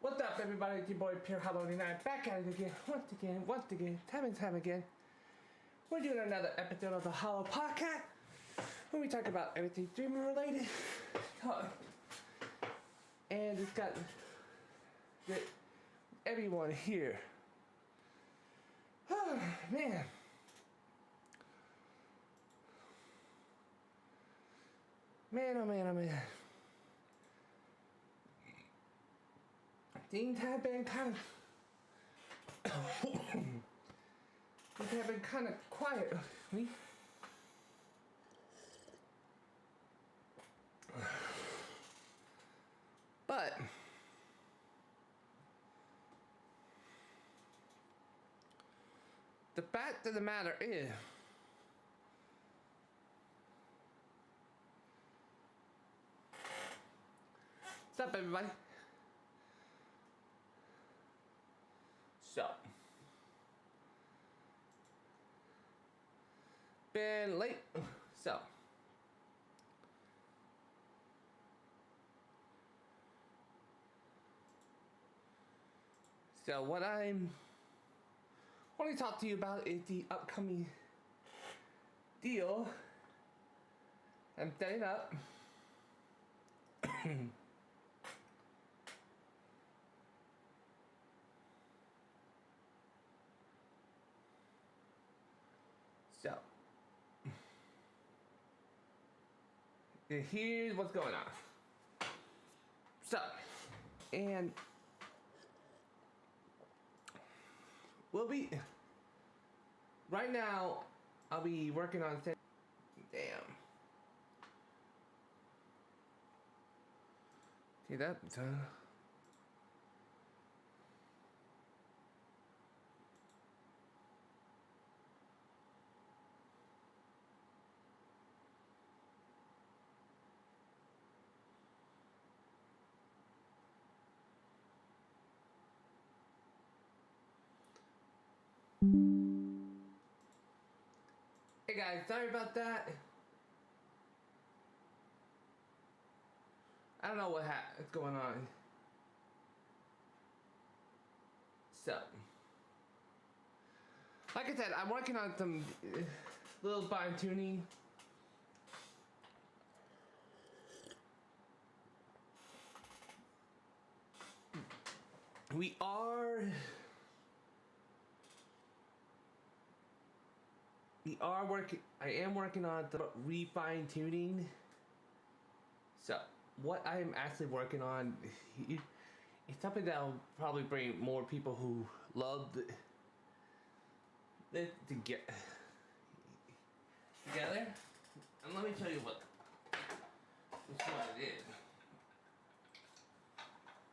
What's up, everybody? It's your boy Pure Halloween and I'm back at it again, once again, time and time again. We're doing another episode of the Hollow Podcast, where we talk about everything streaming related. And it's got everyone here. Oh, man. Man, oh man, oh man. Things have been kind of quiet lately. But the fact of the matter is, what's up, everybody? So, been late. So, what I'm want to talk to you about is the upcoming deal I'm setting up. So, here's what's going on. So, and we'll be, right now, I'll be working on, damn. See that? Hey guys, sorry about that. I don't know what's going on. So, like I said, I'm working on some little fine tuning. I am working on the refine tuning. So, what I am actually working on is something that will probably bring more people who love this to get together. And let me tell you which one it is.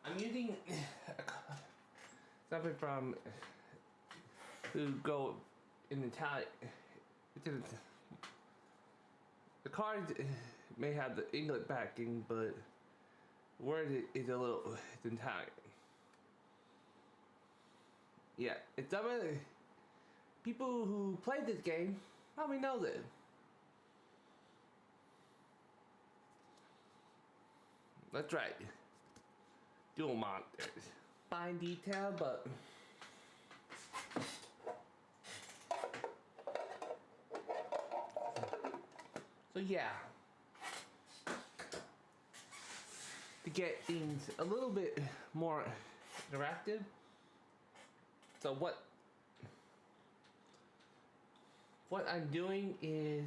I'm using something from who go in Italian. The card may have the English backing, but the word is a little Italian. Yeah, it's something people who play this game probably know this. That's right. Dual monsters. Fine detail, but so yeah, to get things a little bit more interactive. So what I'm doing is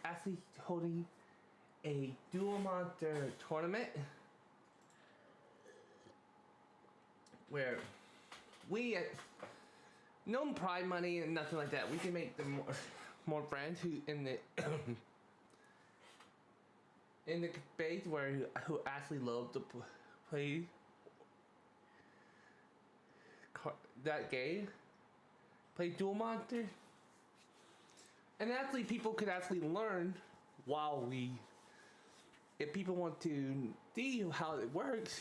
actually holding a dual monster tournament where we no pride money and nothing like that. We can make them more friends who in the in the space who actually love to play that game, play Duel Monster, and actually people could actually learn while if people want to see how it works.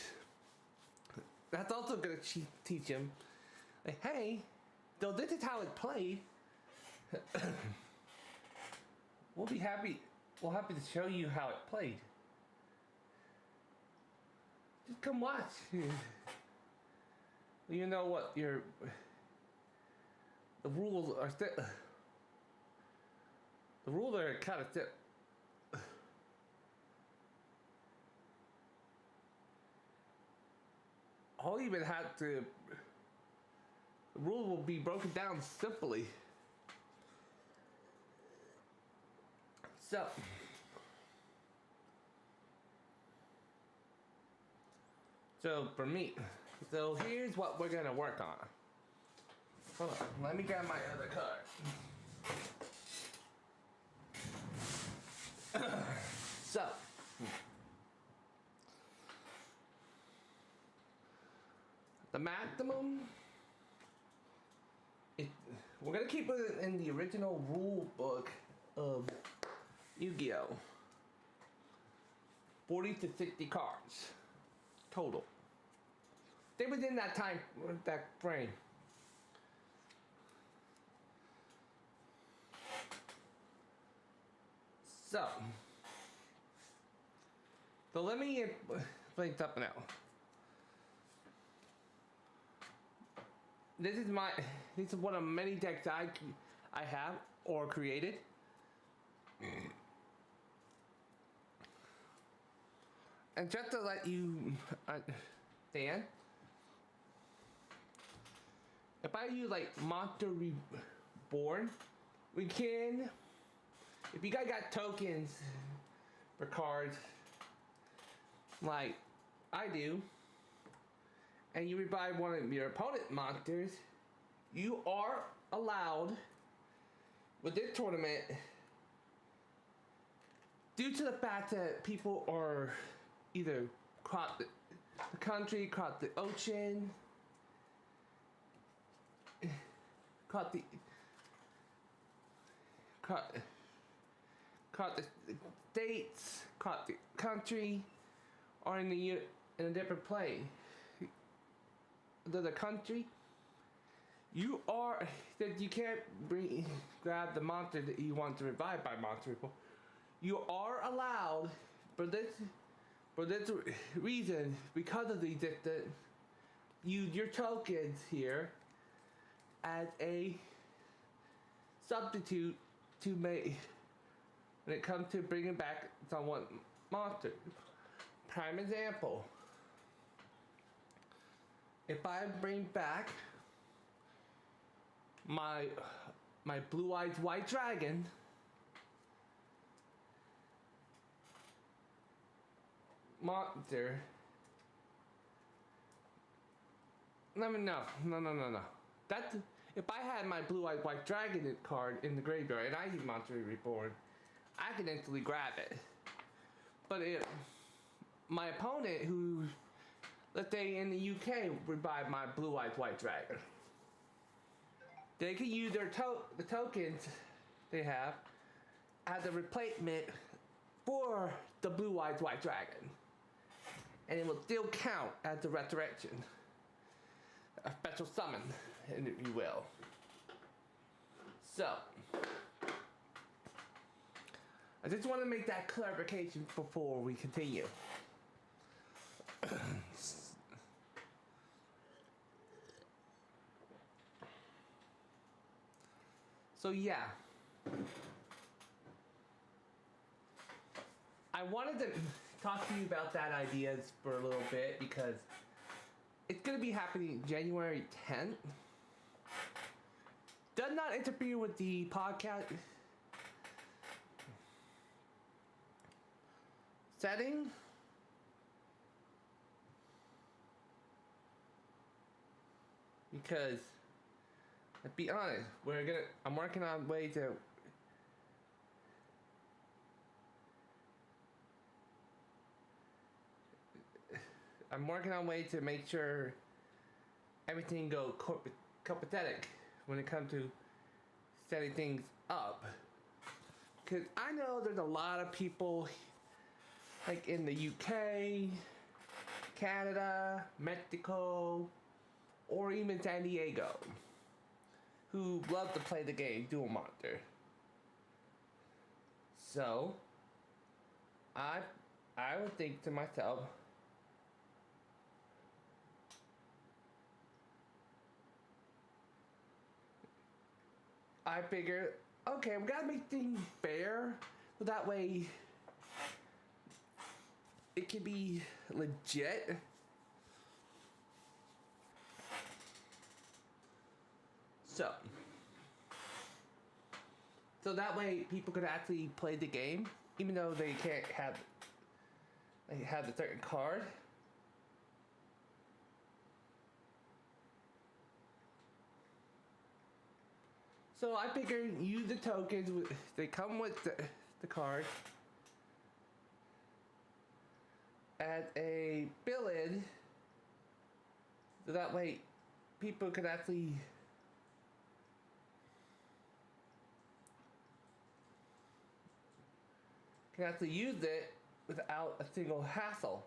That's also gonna teach them, like, hey, though this is how it's played. we'll be happy. We'll happy to show you how it played. Just come watch. You know what the rules are still. The rules are kind of still. I'll even have to. The rule will be broken down simply. So for me, here's what we're gonna work on. Hold on, let me grab my other card. So, the maximum. We're gonna keep it in the original rule book of Yu-Gi-Oh! 40 to 60 cards total. They within that time, that frame. So let me explain something else. This is one of many decks I have or created. And just to let you understand, if I use like Monster Reborn, we can, if you guys got tokens for cards like I do, and you revive one of your opponent monsters, you are allowed with this tournament, due to the fact that people are either across the country, across the ocean, across the states, across the country, or in a different plane. The country, you can't grab the monster that you want to revive by Monster Reborn. You are allowed, for this reason, because of the distance, use your tokens here as a substitute to make when it comes to bringing back someone monster. Prime example. If I bring back my Blue Eyes White Dragon, monster. No. That's if I had my Blue Eyes White Dragon card in the graveyard and I use Monster Reborn, I can instantly grab it. But if my opponent, who, let's say in the UK, revive my Blue Eyes White Dragon, they can use their the tokens they have as a replacement for the Blue Eyes White Dragon, and it will still count as the resurrection, a special summon, if you will. So, I just want to make that clarification before we continue. So yeah, I wanted to talk to you about that ideas for a little bit because it's going to be happening January 10th. Does not interfere with the podcast setting. Because, let's be honest, I'm working on ways to make sure everything goes copacetic when it comes to setting things up. Because I know there's a lot of people, like in the UK, Canada, Mexico, or even San Diego, who love to play the game Duel Monster. So I I would think to myself, I figure, okay, we gotta make things fair, so that way it can be legit. So, so that way people could actually play the game, even though they can't have a certain card. So I figured use the tokens. They come with the card. Add a fill-in, so that way people could actually use it without a single hassle.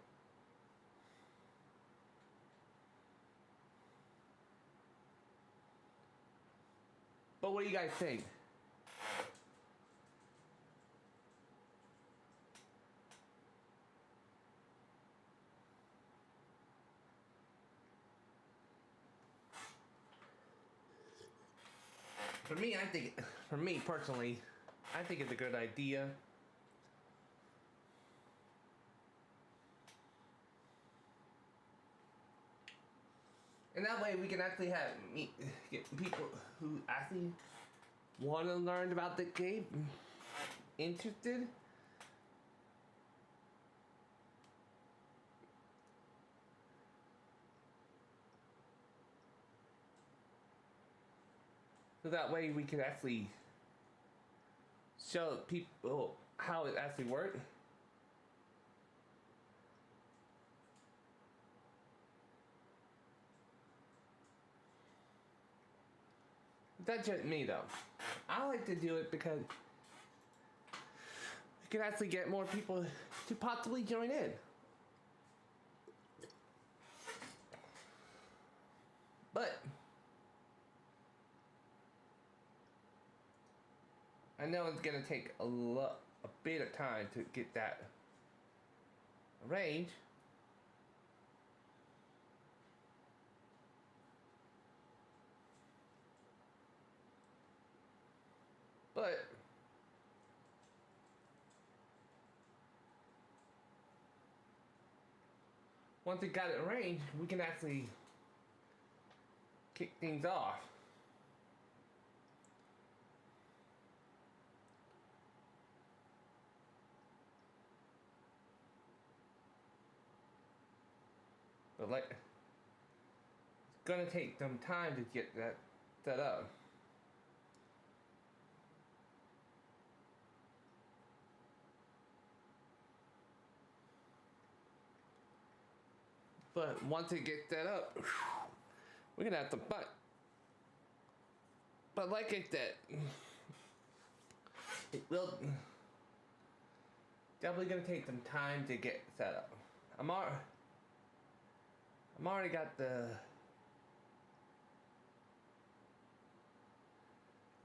But what do you guys think? For me personally, I think it's a good idea. And that way we can actually get people who actually want to learn about the game interested. So that way we can actually show people how it actually works. That's just me though. I like to do it because we can actually get more people to possibly join in. But I know it's gonna take a bit of time to get that arranged. But once we got it arranged, we can actually kick things off. But like, it's gonna take some time to get that set up. But once it gets set up, we're gonna have some fun. But like I said, it will definitely gonna take some time to get set up. I'm already got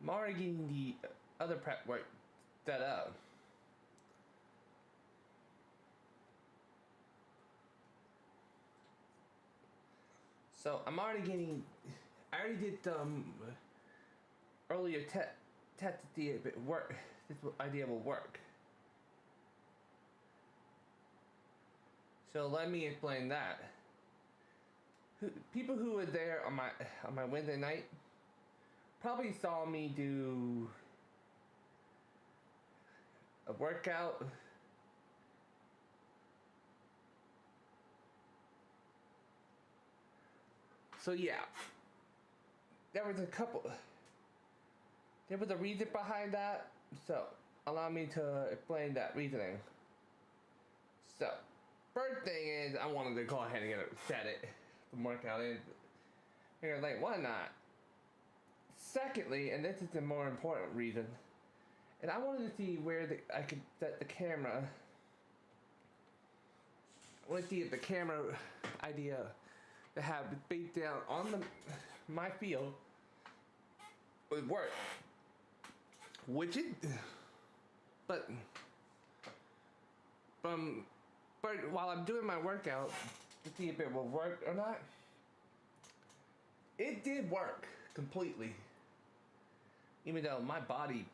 I'm already getting the other prep work set up. So I already did earlier test to see if it work. This idea will work. So let me explain that. People who were there on my Wednesday night probably saw me do a workout. So yeah, there was a reason behind that. So allow me to explain that reasoning. So first thing is I wanted to go ahead and set it, the workout in. You're like, why not? Secondly, and this is the more important reason, and I wanted to see where I could set the camera. I want to see if the camera idea to have it based down on my field would work. Which But but while I'm doing my workout to see if it will work or not, it did work completely. Even though my body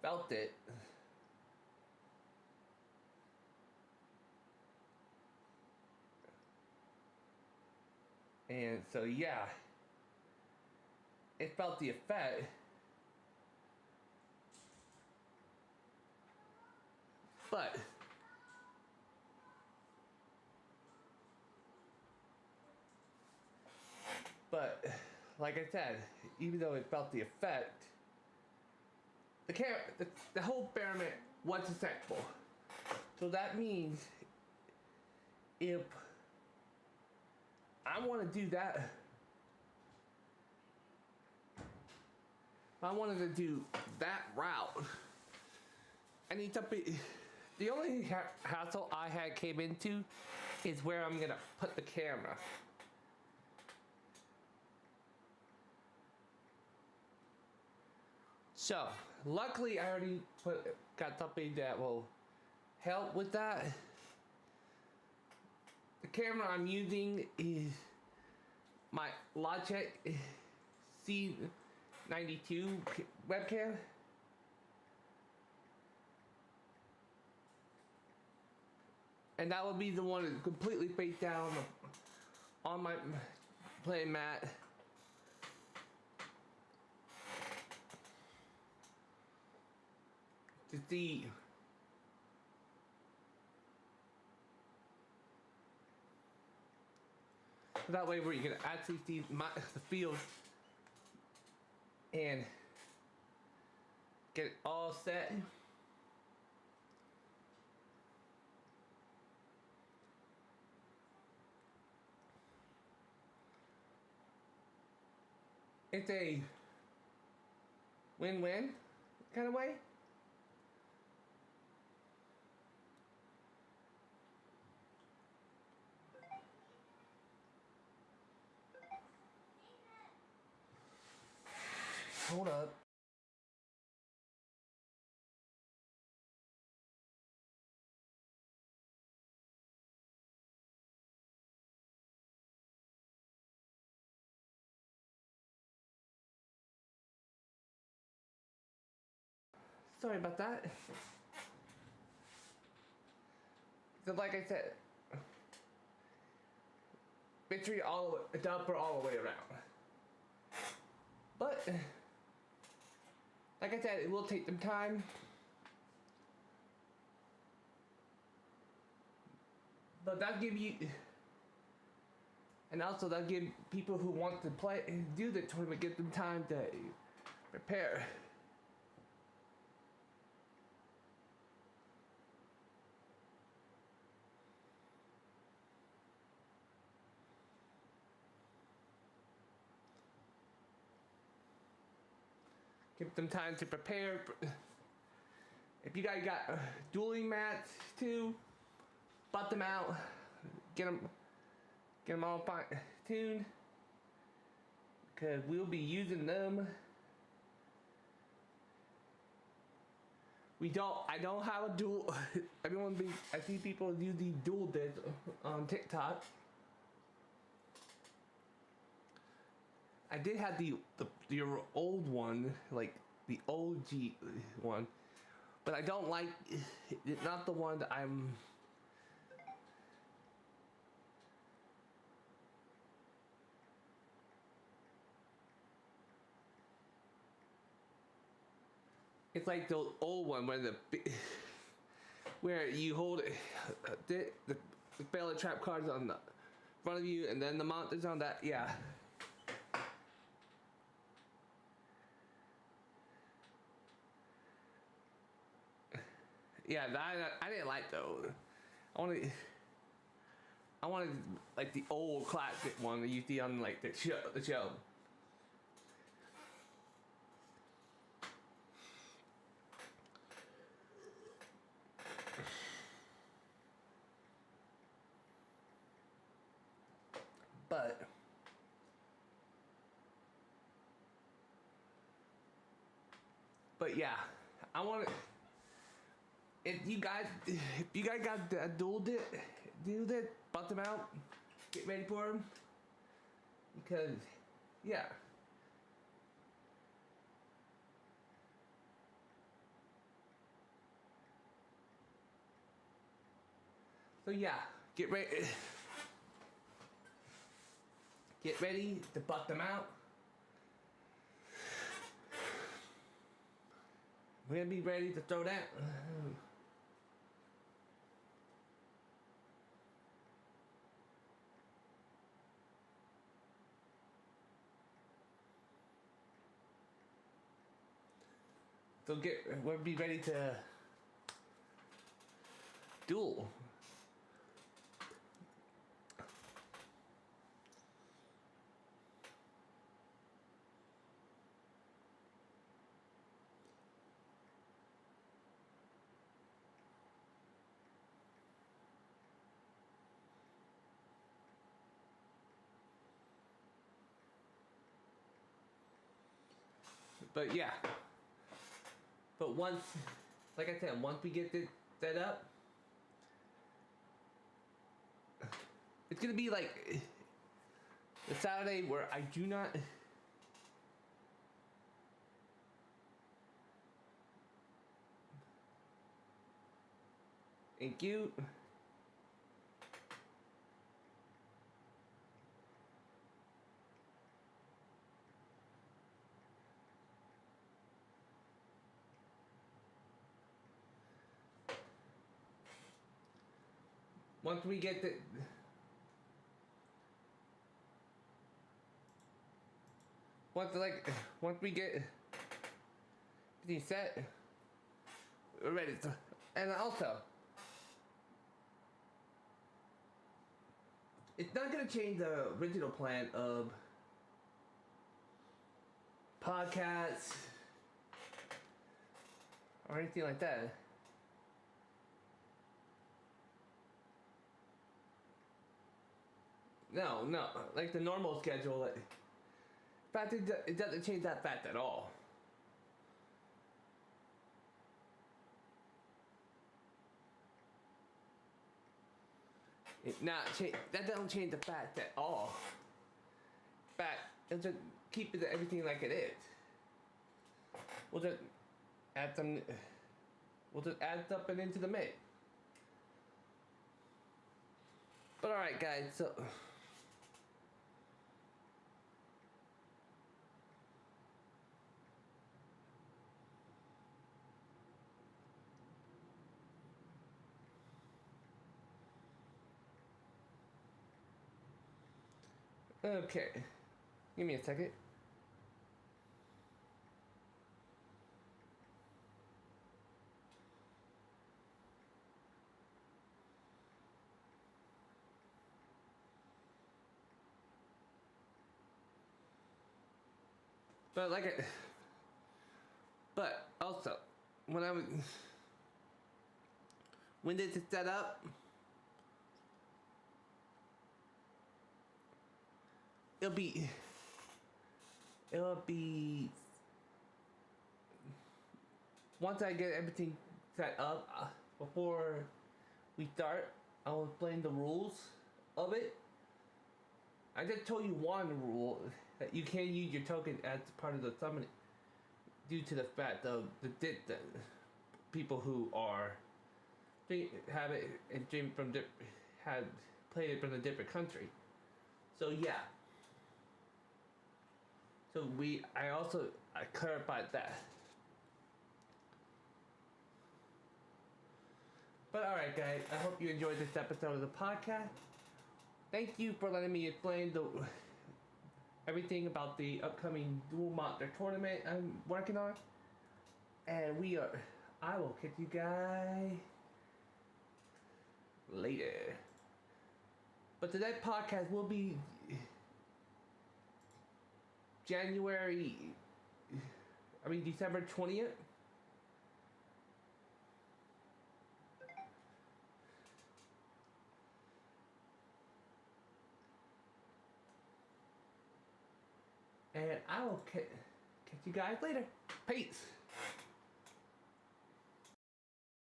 felt it. And so yeah, it felt the effect. But like I said, even though it felt the effect, the whole experiment was successful. So that means if I want to do that, if I wanted to do that route, I need to be. The only hassle I had came into is where I'm gonna put the camera. So, luckily I already got something that will help with that. The camera I'm using is my Logitech C92 webcam. And that will be the one that's completely face down on my playing mat. To see that way where you can actually see the field and get it all set. It's a win-win kind of way. Hold up. Sorry about that. So like I said, battery it's up or all the way around. But like I said, it will take some time. But that'll give you, and also that'll give people who want to do the tournament, give them time to prepare. Give them time to prepare. If you guys got dueling mats too, butt them out. Get them all fine-tuned. Because we'll be using them. I don't have a dual. I see people use these dual discs on TikTok. I did have the old one, like the OG one, but I don't like. It's not the one that I'm. It's like the old one where you hold it, the failed trap cards on the front of you, and then the mount is on that. Yeah. Yeah, I didn't like those. I wanted like the old classic one that you see on like the show. But yeah, I want to. If you guys got a dual it, butt them out. Get ready for them. Because, yeah. So yeah, get ready. Get ready to butt them out. We're gonna be ready to throw that. So we'll be ready to duel. But yeah. But once, like I said, once we get this set up, it's gonna be like the Saturday where I do not thank you. Once we get the once we get the set, we're ready to. And also, it's not gonna change the original plan of podcasts or anything like that. No, like the normal schedule. In fact, it doesn't change that fact at all. That doesn't change the fact at all. In fact, it'll just keep everything like it is. We'll just add some. We'll just add something into the mix. But alright, guys. So. Okay. Give me a second. But also, when this is set up, it'll be once I get everything set up before we start. I'll explain the rules of it. I just told you one rule that you can't use your token as part of the summon due to the fact of the people who have it and dream from had played it from a different country. So yeah. So I clarified that. But alright guys, I hope you enjoyed this episode of the podcast. Thank you for letting me explain everything about the upcoming Duel Monster tournament I'm working on. And I will catch you guys later. But today's podcast will be December 20th. And I will catch you guys later. Peace.